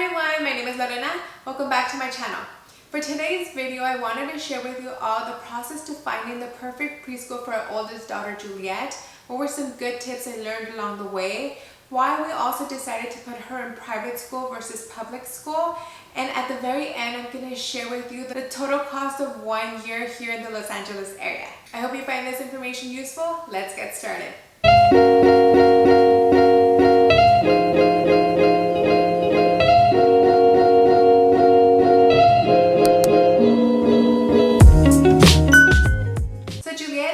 everyone, my name is Lorena. Welcome back to my channel. For today's video, I wanted to share with you all the process to finding the perfect preschool for our oldest daughter, Juliet. What were some good tips I learned along the way? Why we also decided to put her in private school versus public school. And at the very end, I'm going to share with you the total cost of 1 year here in the Los Angeles area. I hope you find this information useful. Let's get started.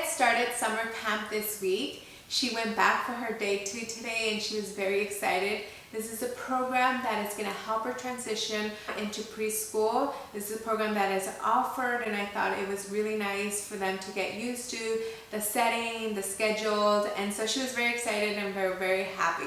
Started summer camp this week. She went back for her day 2 today and she was very excited. This is a program that is going to help her transition into preschool. This is a program that is offered and I thought it was really nice for them to get used to the setting, the schedules, and so she was very excited and very happy.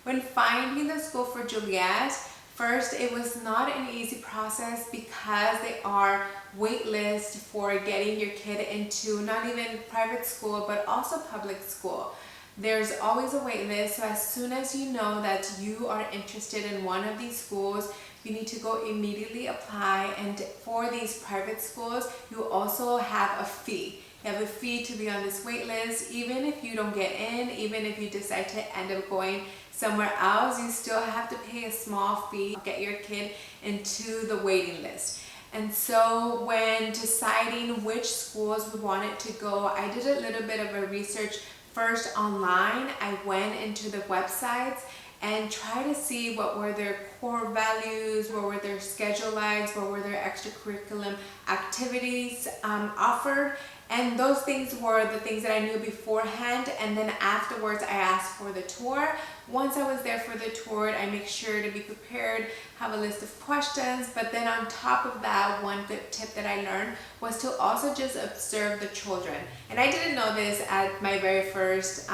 When finding the school for Juliet, first, it was not an easy process because they are waitlist for getting your kid into not even private school but also public school. There's always a wait list, so as soon as you know that you are interested in one of these schools, you need to go immediately apply. And for these private schools, you also have a fee. You have a fee to be on this wait list. Even if you don't get in, even if you decide to end up going somewhere else, you still have to pay a small fee to get your kid into the waiting list. And so when deciding which schools we wanted to go, I did a little bit of a research first online. I went into the websites and try to see what were their core values, what were their schedule likes, what were their extracurricular activities offered. And those things were the things that I knew beforehand, and then afterwards I asked for the tour. Once I was there for the tour, I make sure to be prepared, have a list of questions, but then on top of that, one good tip that I learned was to also just observe the children. And I didn't know this at my very first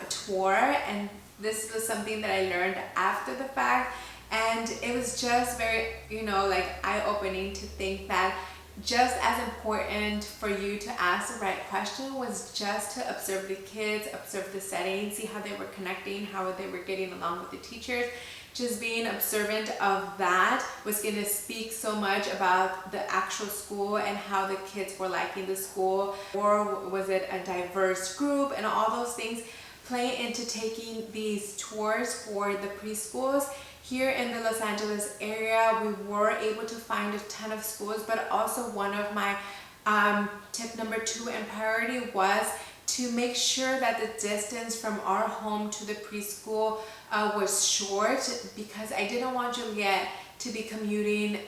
tour, and this was something that I learned after the fact, and it was just very, eye-opening to think that just as important for you to ask the right question was just to observe the kids, observe the setting, see how they were connecting, how they were getting along with the teachers. Just being observant of that was going to speak so much about the actual school and how the kids were liking the school, or was it a diverse group, and all those things play into taking these tours for the preschools. Here in the Los Angeles area, we were able to find a ton of schools, but also one of my tip number 2 and priority was to make sure that the distance from our home to the preschool was short, because I didn't want Juliet to be commuting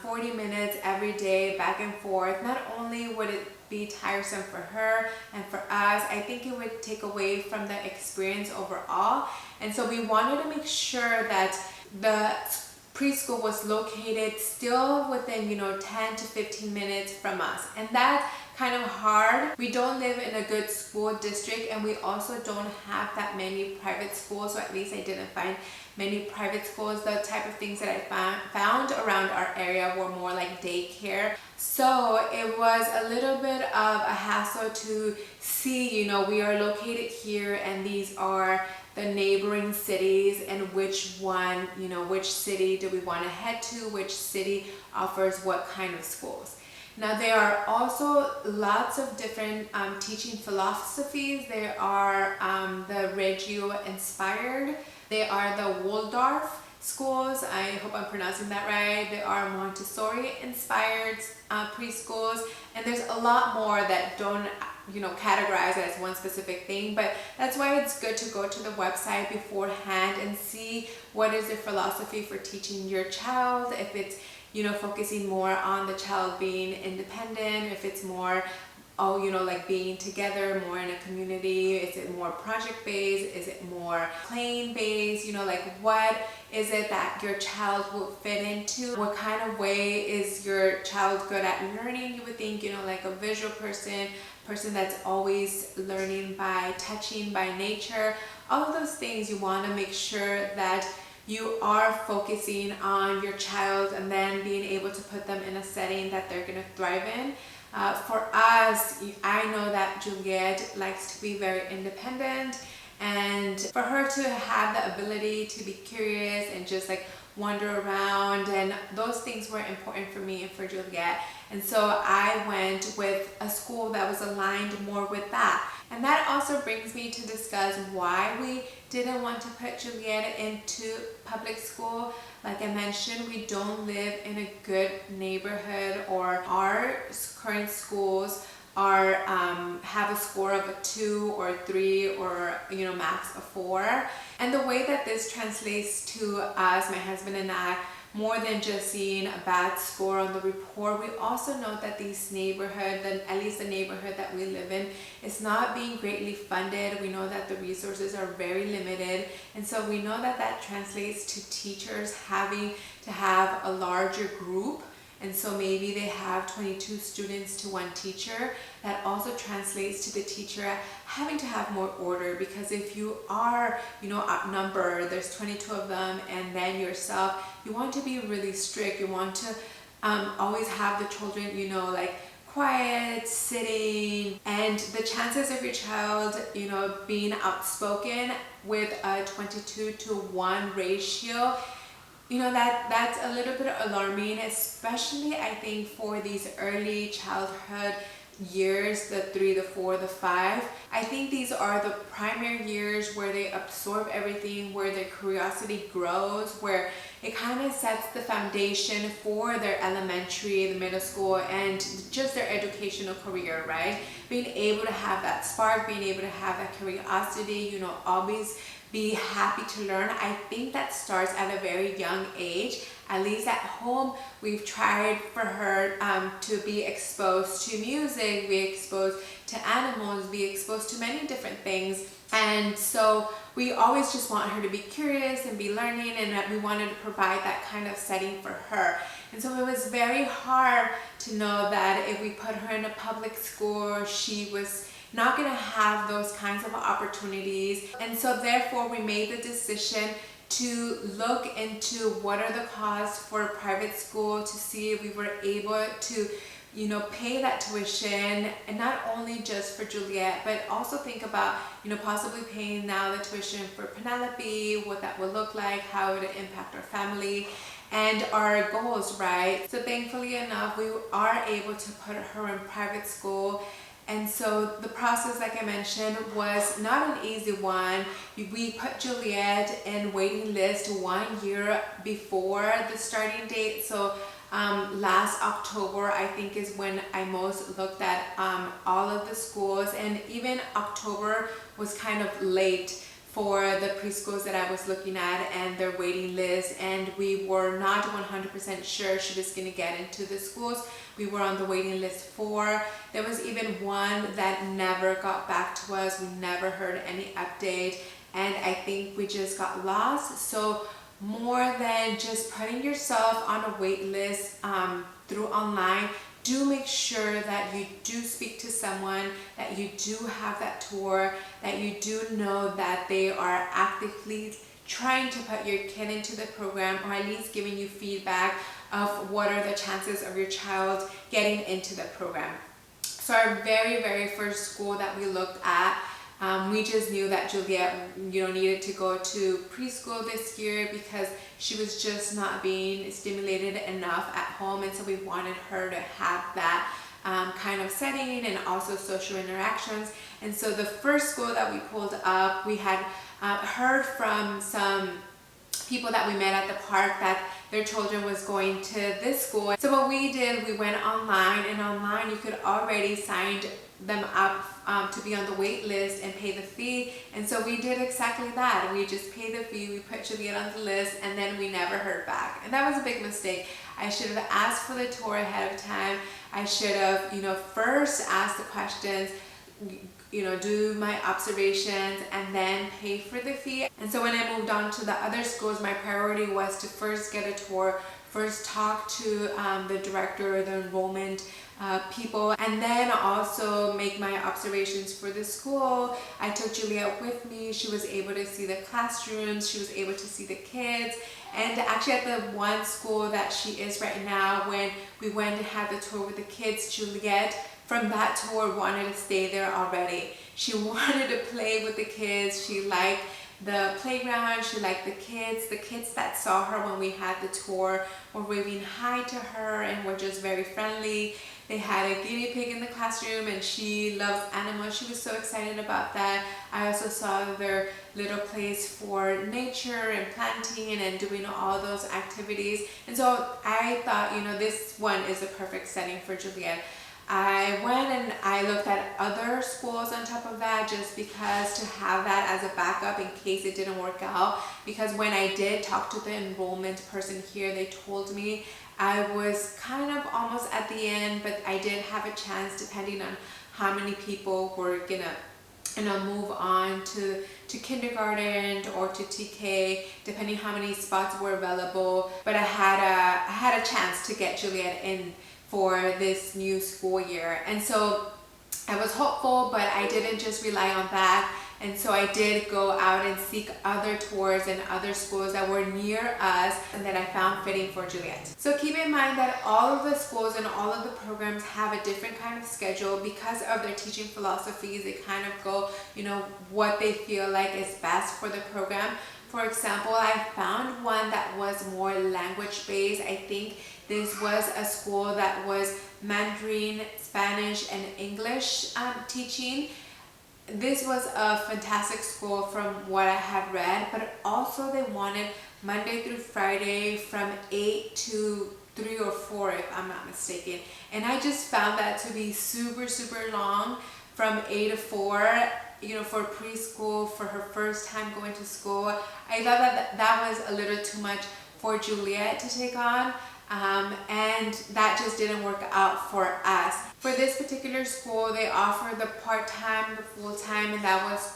40 minutes every day back and forth. Not only would it be tiresome for her and for us, I think it would take away from the experience overall. And so we wanted to make sure that the preschool was located still within 10 to 15 minutes from us, and that's kind of hard. We don't live in a good school district, and we also don't have that many private schools, so at least I didn't find many private schools. The type of things that I found around our area were more like daycare, so it was a little bit of a hassle to see, we are located here and these are the neighboring cities, and which one, which city do we want to head to, which city offers what kind of schools. Now there are also lots of different teaching philosophies. There are the Reggio inspired, they are the Waldorf schools, I hope I'm pronouncing that right. There are Montessori inspired preschools, and there's a lot more that don't categorize as one specific thing, but that's why it's good to go to the website beforehand and see what is the philosophy for teaching your child. If it's focusing more on the child being independent, if it's more like being together more in a community, is it more project based, is it more playing based, what is it that your child will fit into, what kind of way is your child good at learning. You would think like a visual person that's always learning by touching, by nature. All of those things, you want to make sure that you are focusing on your child and then being able to put them in a setting that they're going to thrive in. For us, I know that Juliet likes to be very independent, and for her to have the ability to be curious and just like wander around, and those things were important for me and for Juliet. And so I went with a school that was aligned more with that. And that also brings me to discuss why we didn't want to put Juliet into public school. Like I mentioned, we don't live in a good neighborhood, or our current schools are have a score of a 2 or 3 or max a 4. And the way that this translates to us, my husband and I, more than just seeing a bad score on the report, we also know that this neighborhood, at least the neighborhood that we live in, is not being greatly funded. We know that the resources are very limited, and so we know that that translates to teachers having to have a larger group. And so maybe they have 22 students to one teacher. That also translates to the teacher having to have more order, because if you are, outnumbered, there's 22 of them, and then yourself, you want to be really strict. You want to always have the children, like quiet, sitting, and the chances of your child, being outspoken with a 22-to-1 ratio, that's a little bit alarming, especially I think for these early childhood years, the 3, the 4, the 5. I think these are the primary years where they absorb everything, where their curiosity grows, where it kind of sets the foundation for their elementary, the middle school, and just their educational career, right? Being able to have that spark, being able to have that curiosity, always be happy to learn. I think that starts at a very young age. At least at home, we've tried for her to be exposed to music, be exposed to animals, be exposed to many different things. And so we always just want her to be curious and be learning, and that we wanted to provide that kind of setting for her. And so it was very hard to know that if we put her in a public school, she was not going to have those kinds of opportunities. And so therefore we made the decision to look into what are the costs for a private school, to see if we were able to pay that tuition, and not only just for Juliet, but also think about possibly paying now the tuition for Penelope, what that would look like, how it would impact our family and our goals, right? So thankfully enough, we are able to put her in private school. And so the process, like I mentioned, was not an easy one. We put Juliet in waiting list 1 year before the starting date. So last October, I think, is when I most looked at all of the schools, and even October was kind of late for the preschools that I was looking at and their waiting list, and we were not 100% sure she was going to get into the schools. We were on the waiting list for. There was even one that never got back to us. We never heard any update, and I think we just got lost. So more than just putting yourself on a wait list through online, do make sure that you do speak to someone, that you do have that tour, that you do know that they are actively trying to put your kid into the program, or at least giving you feedback of what are the chances of your child getting into the program. So our very, very first school that we looked at, we just knew that Juliet, needed to go to preschool this year because she was just not being stimulated enough at home, and so we wanted her to have that kind of setting and also social interactions. And so the first school that we pulled up, we had heard from some people that we met at the park that their children was going to this school. So what we did, we went online, and online you could already sign them up to be on the wait list and pay the fee. And so we did exactly that. We just paid the fee, we put Juliet on the list, and then we never heard back. And that was a big mistake. I should have asked for the tour ahead of time. I should have, first asked the questions, do my observations, and then pay for the fee. And so when I moved on to the other schools, my priority was to first get a tour, first talk to the director, the enrollment people, and then also make my observations for the school. I took Juliet with me. She was able to see the classrooms, she was able to see the kids. And actually at the one school that she is right now, when we went and had the tour with the kids, Juliet from that tour wanted to stay there already. She wanted to play with the kids. She liked the playground. She liked the kids. The kids that saw her when we had the tour were waving hi to her and were just very friendly. They had a guinea pig in the classroom and she loves animals. She was so excited about that. I also saw their little place for nature and planting and doing all those activities. And so I thought, you know, this one is a perfect setting for Juliet. I went and I looked at other schools on top of that, just because to have that as a backup in case it didn't work out. Because when I did talk to the enrollment person here, they told me I was kind of almost at the end, but I did have a chance depending on how many people were gonna move on to kindergarten or to TK, depending how many spots were available. But I had a chance to get Juliet in for this new school year. And so I was hopeful, but I didn't just rely on that. And so I did go out and seek other tours and other schools that were near us and that I found fitting for Juliet. So keep in mind that all of the schools and all of the programs have a different kind of schedule because of their teaching philosophies. They kind of go, you know, what they feel like is best for the program. For example, I found one that was more language based. I think this was a school that was Mandarin, Spanish, and English teaching. This was a fantastic school from what I had read, but also they wanted Monday through Friday from 8 to 3 or 4 if I'm not mistaken. And I just found that to be super long, from 8 to 4, you know, for preschool, for her first time going to school. I thought that was a little too much for Juliet to take on. And that just didn't work out for us. For this particular school, they offer the part-time, the full-time, and that was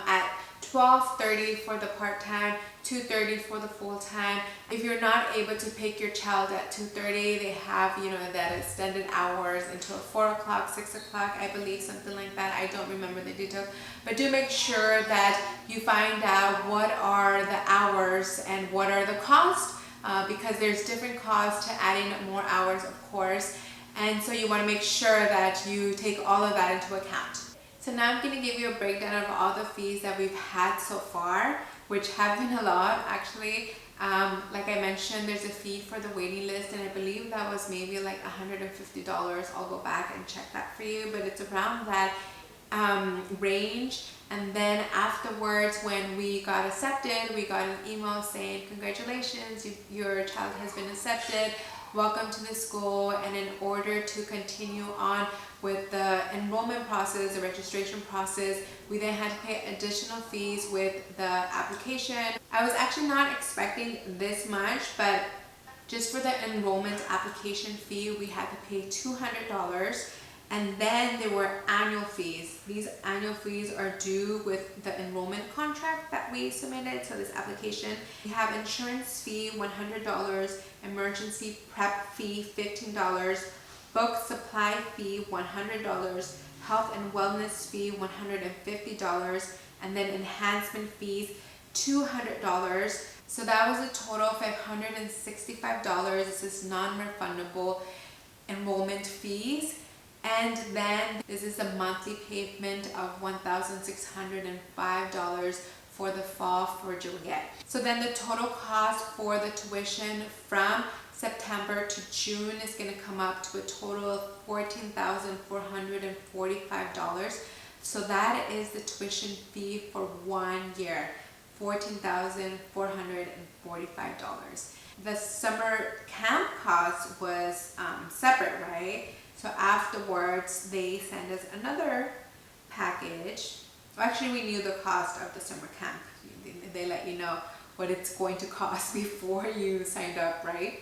at 12:30 for the part-time, 2:30 for the full-time. If you're not able to pick your child at 2:30, they have, you know, that extended hours until 4 o'clock, 6 o'clock, I believe, something like that. I don't remember the details, but do make sure that you find out what are the hours and what are the costs. Because there's different costs to adding more hours, of course, and so you want to make sure that you take all of that into account. So now I'm going to give you a breakdown of all the fees that we've had so far, which have been a lot actually. Like I mentioned, there's a fee for the waiting list, and I believe that was maybe like $150. I'll go back and check that for you, but it's around that range. And then afterwards, when we got accepted, we got an email saying, congratulations, your child has been accepted, welcome to the school. And in order to continue on with the enrollment process, the registration process, we then had to pay additional fees with the application. I was actually not expecting this much, but just for the enrollment application fee, we had to pay $200. And then there were annual fees. These annual fees are due with the enrollment contract that we submitted, so this application. We have insurance fee, $100, emergency prep fee, $15, book supply fee, $100, health and wellness fee, $150, and then enhancement fees, $200. So that was a total of $565. This is non-refundable enrollment fees. And then this is a monthly payment of $1,605 for the fall for Juliet. So then the total cost for the tuition from September to June is going to come up to a total of $14,445. So that is the tuition fee for 1 year, $14,445. The summer camp cost was separate, right? So afterwards, they send us another package. Actually, we knew the cost of the summer camp. They let you know what it's going to cost before you signed up, right?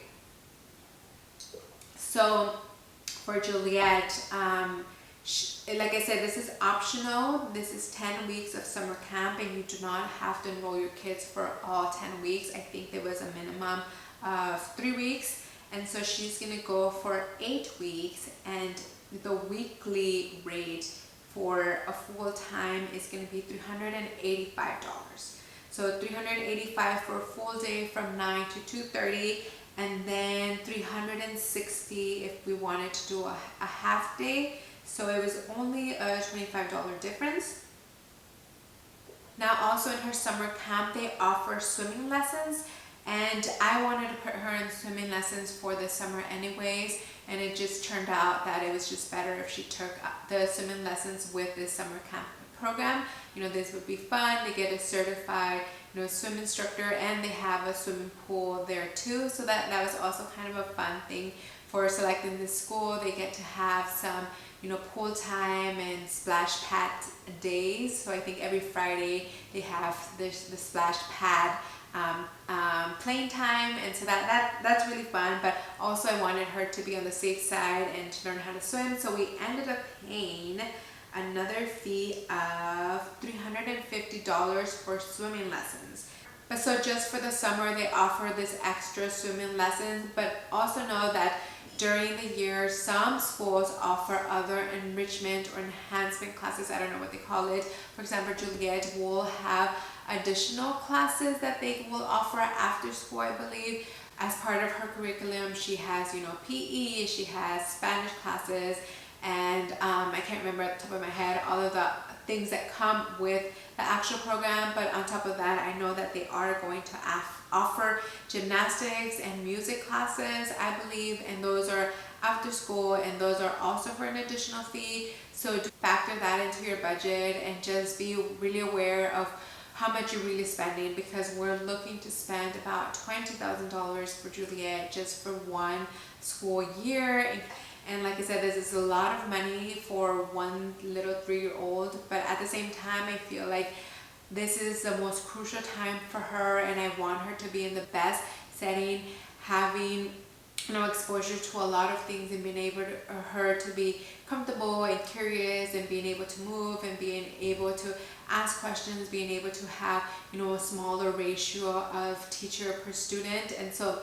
So for Juliet, like I said, this is optional. This is 10 weeks of summer camp, and you do not have to enroll your kids for all 10 weeks. I think there was a minimum of 3 weeks. And so she's going to go for 8 weeks, and the weekly rate for a full-time is going to be $385. So $385 for a full day from 9 to 2:30, and then $360 if we wanted to do a half day. So it was only a $25 difference. Now also in her summer camp, they offer swimming lessons, and I wanted to put her in swimming lessons for the summer anyways, and it just turned out that it was just better if she took the swimming lessons with this summer camp program. You know, this would be fun. They get a certified, you know, swim instructor, and they have a swimming pool there too. So that was also kind of a fun thing for selecting this school. They get to have some, you know, pool time and splash pad days. So I think every Friday they have the splash pad playing time, and so that's really fun. But also I wanted her to be on the safe side and to learn how to swim, so we ended up paying another fee of $350 for swimming lessons. But so just for the summer they offer this extra swimming lessons, but also know that during the year some schools offer other enrichment or enhancement classes. I don't know what they call it. For example, Juliet will have additional classes that they will offer after school, I believe. As part of her curriculum, she has, you know, PE, she has Spanish classes, and I can't remember at the top of my head all of the things that come with the actual program. But on top of that, I know that they are going to offer gymnastics and music classes, I believe, and those are after school, and those are also for an additional fee. So to factor that into your budget and just be really aware of how much you're really spending, because we're looking to spend about $20,000 for Juliet just for one school year. And like I said, this is a lot of money for one little 3-year-old, but at the same time I feel like this is the most crucial time for her, and I want her to be in the best setting, having, you know, exposure to a lot of things, and being able to, her to be comfortable and curious, and being able to move, and being able to ask questions, being able to have, you know, a smaller ratio of teacher per student. And so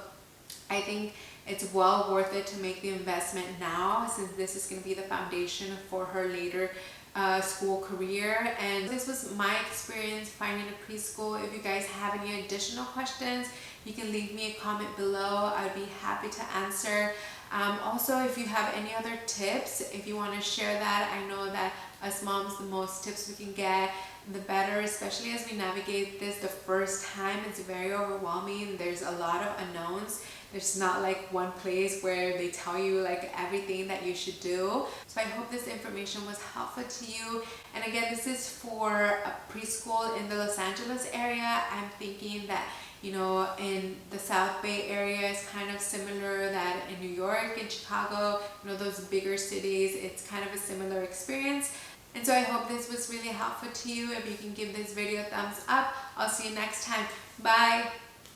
I think it's well worth it to make the investment now, since this is going to be the foundation for her later school career. And this was my experience finding a preschool. If you guys have any additional questions, you can leave me a comment below. I'd be happy to answer. Also, if you have any other tips, if you want to share that, I know that as moms, the most tips we can get, the better, especially as we navigate this the first time. It's very overwhelming. There's a lot of unknowns. There's not like one place where they tell you like everything that you should do. So I hope this information was helpful to you. And again, this is for a preschool in the Los Angeles area. I'm thinking that, you know, in the South Bay area is kind of similar, that in New York and Chicago, you know, those bigger cities, it's kind of a similar experience. And so I hope this was really helpful to you. If you can give this video a thumbs up, I'll see you next time. Bye.